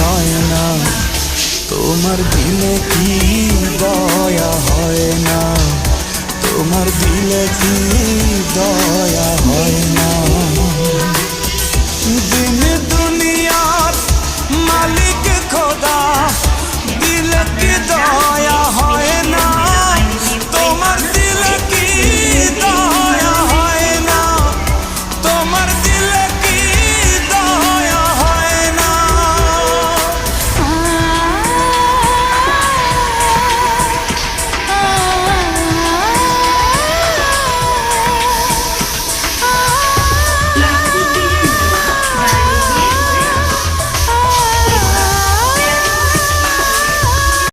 সয় না, তোমার দিলে কি দয়া হয় না, তোমার দিলে কি দয়া হয় না। দিন